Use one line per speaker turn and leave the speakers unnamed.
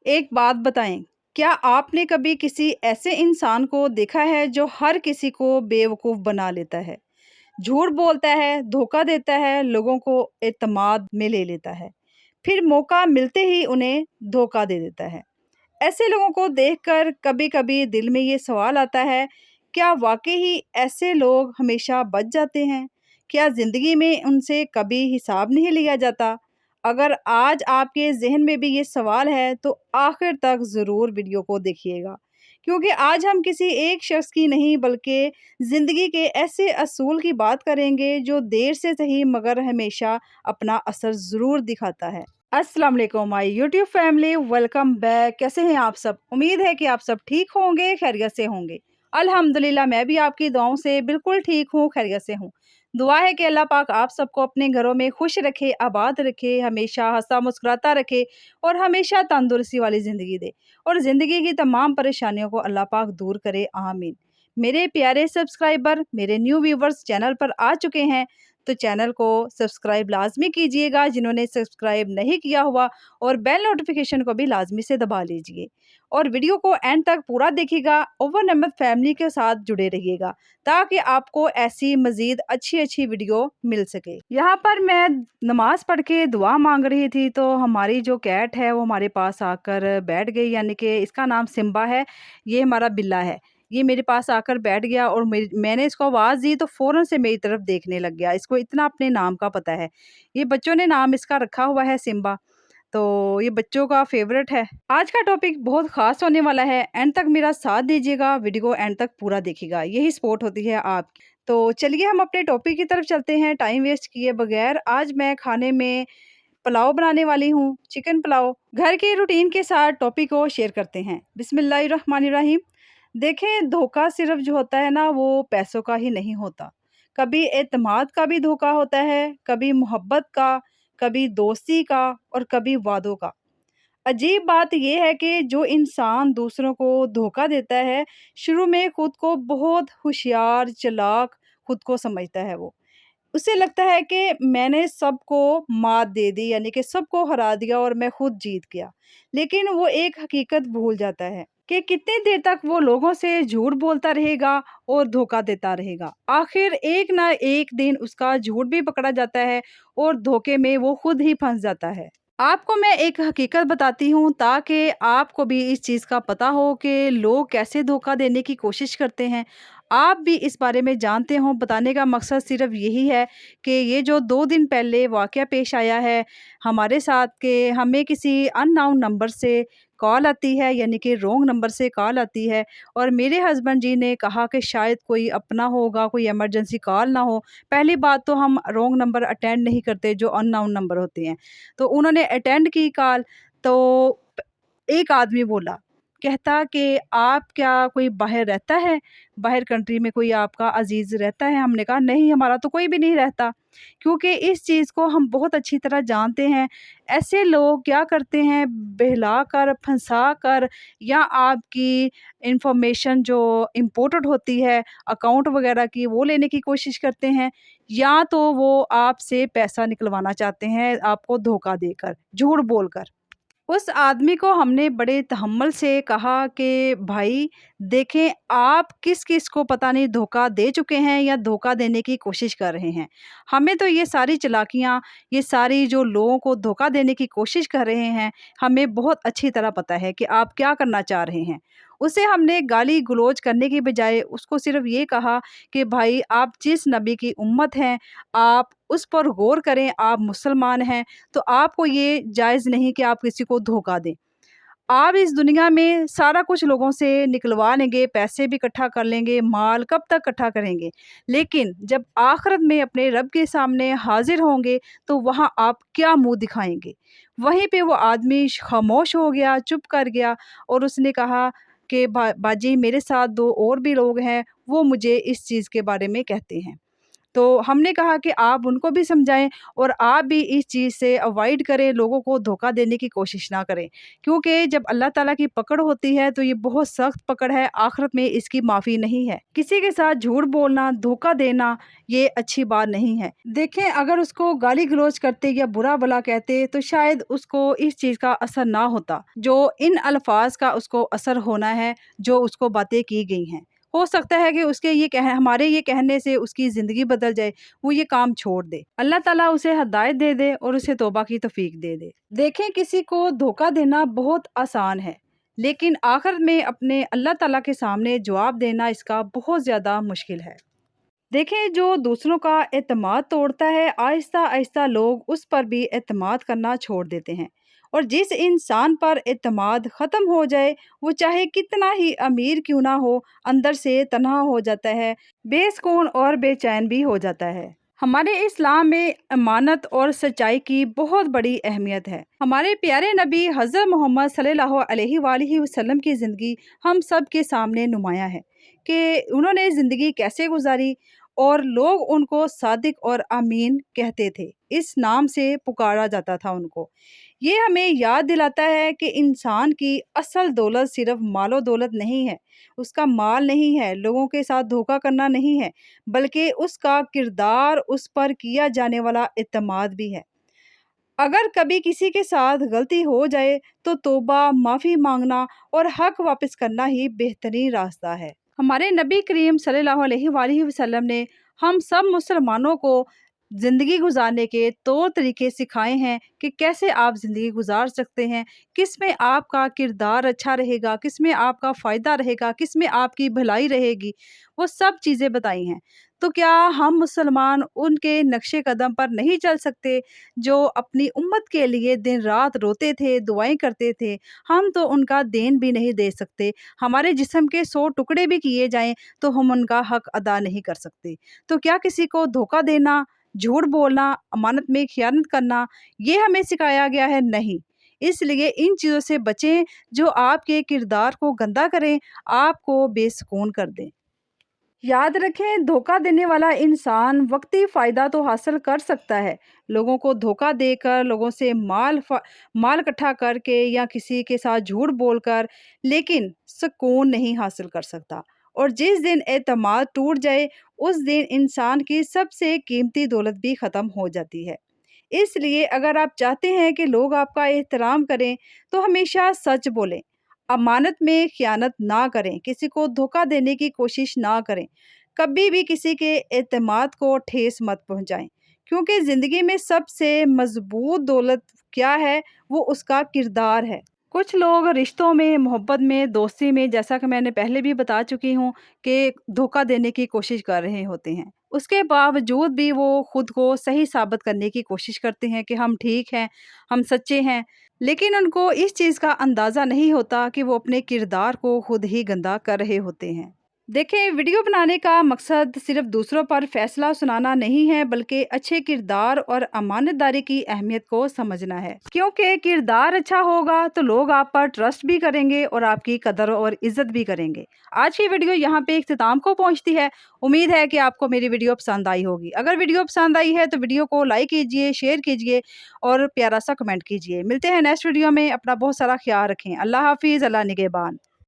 एक बात बताएं, क्या आपने कभी किसी ऐसे इंसान को देखा है जो हर किसी को बेवकूफ़ बना लेता है, झूठ बोलता है, धोखा देता है, लोगों को एतमाद में ले लेता है, फिर मौका मिलते ही उन्हें धोखा दे देता है। ऐसे लोगों को देखकर कभी-कभी दिल में ये सवाल आता है, क्या वाक़ई ही ऐसे लोग हमेशा बच जाते हैं? क्या ज़िंदगी में उनसे कभी हिसाब नहीं लिया जाता? अगर आज आपके ज़हन में भी ये सवाल है, तो आखिर तक ज़रूर वीडियो को देखिएगा। क्योंकि आज हम किसी एक शख्स की नहीं बल्कि ज़िंदगी के ऐसे असूल की बात करेंगे जो देर से सही मगर हमेशा अपना असर ज़रूर दिखाता है। अस्सलाम वालेकुम my YouTube family, welcome back. कैसे हैं आप सब? उम्मीद है कि आप सब ठीक होंगे, खैरियत से होंगे। अल्हम्दुलिल्लाह मैं भी आपकी दुआओं से बिल्कुल ठीक हूँ, खैरियत से हूँ। दुआ है कि अल्लाह पाक आप सबको अपने घरों में खुश रखे, आबाद रखे, हमेशा हँसा मुस्कुराता रखे और हमेशा तंदुरुस्ती वाली ज़िंदगी दे और ज़िंदगी की तमाम परेशानियों को अल्लाह पाक दूर करे, आमीन। मेरे प्यारे सब्सक्राइबर, मेरे न्यू व्यूवर्स चैनल पर आ चुके हैं, तो चैनल को सब्सक्राइब लाज़मी कीजिएगा जिन्होंने सब्सक्राइब नहीं किया हुआ, और बेल नोटिफिकेशन को भी लाज़मी से दबा लीजिए और वीडियो को एंड तक पूरा देखिएगा। ओवर अहमद फैमिली के साथ जुड़े रहिएगा ताकि आपको ऐसी मज़ीद अच्छी वीडियो मिल सके। यहाँ पर मैं नमाज पढ़ के दुआ मांग रही थी, तो हमारी जो कैट है वो हमारे पास आकर बैठ गई, यानी कि इसका नाम सिम्बा है। ये हमारा बिल्ला है। ये मेरे पास आकर बैठ गया और मैंने इसको आवाज़ दी तो फ़ौरन से मेरी तरफ देखने लग गया। इसको इतना अपने नाम का पता है। ये बच्चों ने नाम इसका रखा हुआ है सिम्बा, तो ये बच्चों का फ़ेवरेट है। आज का टॉपिक बहुत ख़ास होने वाला है, एंड तक मेरा साथ दीजिएगा, वीडियो को एंड तक पूरा देखिएगा, यही सपोर्ट होती है आपकी। तो चलिए हम अपने टॉपिक की तरफ चलते हैं टाइम वेस्ट किए बगैर। आज मैं खाने में पुलाव बनाने वाली हूँ, चिकन पुलाव। घर के रूटीन के साथ टॉपिक को शेयर करते हैं। बिस्मिल्लाहिर्रहमानिर्रहीम। देखें, धोखा सिर्फ जो होता है ना वो पैसों का ही नहीं होता। कभी एतमाद का भी धोखा होता है, कभी मोहब्बत का, कभी दोस्ती का और कभी वादों का। अजीब बात ये है कि जो इंसान दूसरों को धोखा देता है, शुरू में खुद को बहुत होशियार, चालाक खुद को समझता है वो। उसे लगता है कि मैंने सबको मात दे दी, यानी कि सबको हरा दिया और मैं खुद जीत गया। लेकिन वो एक हकीकत भूल जाता है कि कितनी देर तक वो लोगों से झूठ बोलता रहेगा और धोखा देता रहेगा। आखिर एक ना एक दिन उसका झूठ भी पकड़ा जाता है और धोखे में वो खुद ही फंस जाता है। आपको मैं एक हकीकत बताती हूँ ताकि आपको भी इस चीज़ का पता हो कि लोग कैसे धोखा देने की कोशिश करते हैं। आप भी इस बारे में जानते हो। बताने का मकसद सिर्फ यही है कि ये जो 2 दिन पहले वाक़या पेश आया है हमारे साथ, कि हमें किसी अननोन नंबर से कॉल आती है, यानी कि रॉन्ग नंबर से कॉल आती है और मेरे हस्बैंड जी ने कहा कि शायद कोई अपना होगा, कोई इमरजेंसी कॉल ना हो। पहली बात तो हम रॉन्ग नंबर अटेंड नहीं करते जो अननोन नंबर होते हैं। तो उन्होंने अटेंड की कॉल, तो एक आदमी बोला, कहता कि आप क्या कोई बाहर रहता है? बाहर कंट्री में कोई आपका अज़ीज़ रहता है? हमने कहा नहीं, हमारा तो कोई भी नहीं रहता। क्योंकि इस चीज़ को हम बहुत अच्छी तरह जानते हैं। ऐसे लोग क्या करते हैं, बहलाकर, फंसाकर या आपकी इन्फॉर्मेशन जो इम्पोर्टेड होती है अकाउंट वगैरह की, वो लेने की कोशिश करते हैं, या तो वो आपसे पैसा निकलवाना चाहते हैं आपको धोखा देकर, झूठ बोलकर। उस आदमी को हमने बड़े तहम्मुल से कहा कि भाई देखें, आप किस-किस को पता नहीं धोखा दे चुके हैं या धोखा देने की कोशिश कर रहे हैं। हमें तो ये सारी चालाकियाँ, ये सारी जो लोगों को धोखा देने की कोशिश कर रहे हैं, हमें बहुत अच्छी तरह पता है कि आप क्या करना चाह रहे हैं। उसे हमने गाली-गलौज करने की बजाय उसको सिर्फ़ ये कहा कि भाई आप जिस नबी की उम्मत हैं, आप उस पर गौर करें, आप मुसलमान हैं, तो आपको ये जायज़ नहीं कि आप किसी को धोखा दें। आप इस दुनिया में सारा कुछ लोगों से निकलवा लेंगे, पैसे भी इकट्ठा कर लेंगे, माल कब तक इकट्ठा करेंगे, लेकिन जब आखिरत में अपने रब के सामने हाज़िर होंगे, तो वहाँ आप क्या मुँह दिखाएँगे? वहीं पे वो आदमी खामोश हो गया, चुप कर गया और उसने कहा कि बाजी मेरे साथ 2 और भी लोग हैं, वो मुझे इस चीज़ के बारे में कहते हैं। تو ہم نے کہا کہ آپ ان کو بھی سمجھائیں اور آپ بھی اس چیز سے اوائڈ کریں، لوگوں کو دھوکا دینے کی کوشش نہ کریں، کیونکہ جب اللہ تعالیٰ کی پکڑ ہوتی ہے تو یہ بہت سخت پکڑ ہے، آخرت میں اس کی معافی نہیں ہے۔ کسی کے ساتھ جھوٹ بولنا، دھوکا دینا یہ اچھی بات نہیں ہے۔ دیکھیں اگر اس کو گالی گلوچ کرتے یا برا بلا کہتے تو شاید اس کو اس چیز کا اثر نہ ہوتا جو ان الفاظ کا اس کو اثر ہونا ہے، جو اس کو باتیں کی گئی ہیں۔ ہو سکتا ہے کہ اس کے ہمارے یہ کہنے سے اس کی زندگی بدل جائے، وہ یہ کام چھوڑ دے۔ اللہ تعالیٰ اسے ہدایت دے دے اور اسے توبہ کی توفیق دے دے۔ دیکھیں کسی کو دھوکا دینا بہت آسان ہے، لیکن آخر میں اپنے اللہ تعالیٰ کے سامنے جواب دینا اس کا بہت زیادہ مشکل ہے۔ دیکھیں جو دوسروں کا اعتماد توڑتا ہے، آہستہ آہستہ لوگ اس پر بھی اعتماد کرنا چھوڑ دیتے ہیں، اور جس انسان پر اعتماد ختم ہو جائے وہ چاہے کتنا ہی امیر کیوں نہ ہو، اندر سے تنہا ہو جاتا ہے، بے سکون اور بے چین بھی ہو جاتا ہے۔ ہمارے اسلام میں امانت اور سچائی کی بہت بڑی اہمیت ہے۔ ہمارے پیارے نبی حضرت محمد صلی اللہ علیہ وآلہ وسلم کی زندگی ہم سب کے سامنے نمایاں ہے کہ انہوں نے زندگی کیسے گزاری، اور لوگ ان کو صادق اور امین کہتے تھے، اس نام سے پکارا جاتا تھا ان کو۔ یہ ہمیں یاد دلاتا ہے کہ انسان کی اصل دولت صرف مال و دولت نہیں ہے، اس کا مال نہیں ہے، لوگوں کے ساتھ دھوکا کرنا نہیں ہے، بلکہ اس کا کردار، اس پر کیا جانے والا اعتماد بھی ہے۔ اگر کبھی کسی کے ساتھ غلطی ہو جائے تو توبہ، معافی مانگنا اور حق واپس کرنا ہی بہترین راستہ ہے۔ ہمارے نبی کریم صلی اللہ علیہ وآلہ وسلم نے ہم سب مسلمانوں کو زندگی گزارنے کے طور طریقے سکھائے ہیں کہ کیسے آپ زندگی گزار سکتے ہیں، کس میں آپ کا کردار اچھا رہے گا، کس میں آپ کا فائدہ رہے گا، کس میں آپ کی بھلائی رہے گی، وہ سب چیزیں بتائی ہیں۔ تو کیا ہم مسلمان ان کے نقش قدم پر نہیں چل سکتے جو اپنی امت کے لیے دن رات روتے تھے، دعائیں کرتے تھے؟ ہم تو ان کا دین بھی نہیں دے سکتے، ہمارے جسم کے 100 ٹکڑے بھی کیے جائیں تو ہم ان کا حق ادا نہیں کر سکتے۔ تو کیا کسی کو دھوکا دینا، جھوٹ بولنا، امانت میں خیانت کرنا یہ ہمیں سکھایا گیا ہے؟ نہیں۔ اس لیے ان چیزوں سے بچیں جو آپ کے کردار کو گندا کریں، آپ کو بے سکون کر دیں۔ یاد رکھیں دھوکا دینے والا انسان وقتی فائدہ تو حاصل کر سکتا ہے، لوگوں کو دھوکا دے کر، لوگوں سے مال اکٹھا کر کے یا کسی کے ساتھ جھوٹ بول کر، لیکن سکون نہیں حاصل کر سکتا۔ اور جس دن اعتماد ٹوٹ جائے اس دن انسان کی سب سے قیمتی دولت بھی ختم ہو جاتی ہے۔ اس لیے اگر آپ چاہتے ہیں کہ لوگ آپ کا احترام کریں تو ہمیشہ سچ بولیں، امانت میں خیانت نہ کریں، کسی کو دھوکا دینے کی کوشش نہ کریں، کبھی بھی کسی کے اعتماد کو ٹھیس مت پہنچائیں، کیونکہ زندگی میں سب سے مضبوط دولت کیا ہے؟ وہ اس کا کردار ہے۔ کچھ لوگ رشتوں میں، محبت میں، دوستی میں، جیسا کہ میں نے پہلے بھی بتا چکی ہوں کہ دھوکا دینے کی کوشش کر رہے ہوتے ہیں، اس کے باوجود بھی وہ خود کو صحیح ثابت کرنے کی کوشش کرتے ہیں کہ ہم ٹھیک ہیں، ہم سچے ہیں، لیکن ان کو اس چیز کا اندازہ نہیں ہوتا کہ وہ اپنے کردار کو خود ہی گندا کر رہے ہوتے ہیں۔ دیکھیں ویڈیو بنانے کا مقصد صرف دوسروں پر فیصلہ سنانا نہیں ہے، بلکہ اچھے کردار اور امانت داری کی اہمیت کو سمجھنا ہے، کیونکہ کردار اچھا ہوگا تو لوگ آپ پر ٹرسٹ بھی کریں گے اور آپ کی قدر اور عزت بھی کریں گے۔ آج کی ویڈیو یہاں پہ اختتام کو پہنچتی ہے، امید ہے کہ آپ کو میری ویڈیو پسند آئی ہوگی۔ اگر ویڈیو پسند آئی ہے تو ویڈیو کو لائک کیجئے، شیئر کیجئے اور پیارا سا کمنٹ کیجئے۔ ملتے ہیں نیکسٹ ویڈیو میں، اپنا بہت سارا خیال رکھیں۔ اللہ حافظ، اللہ نگہبان۔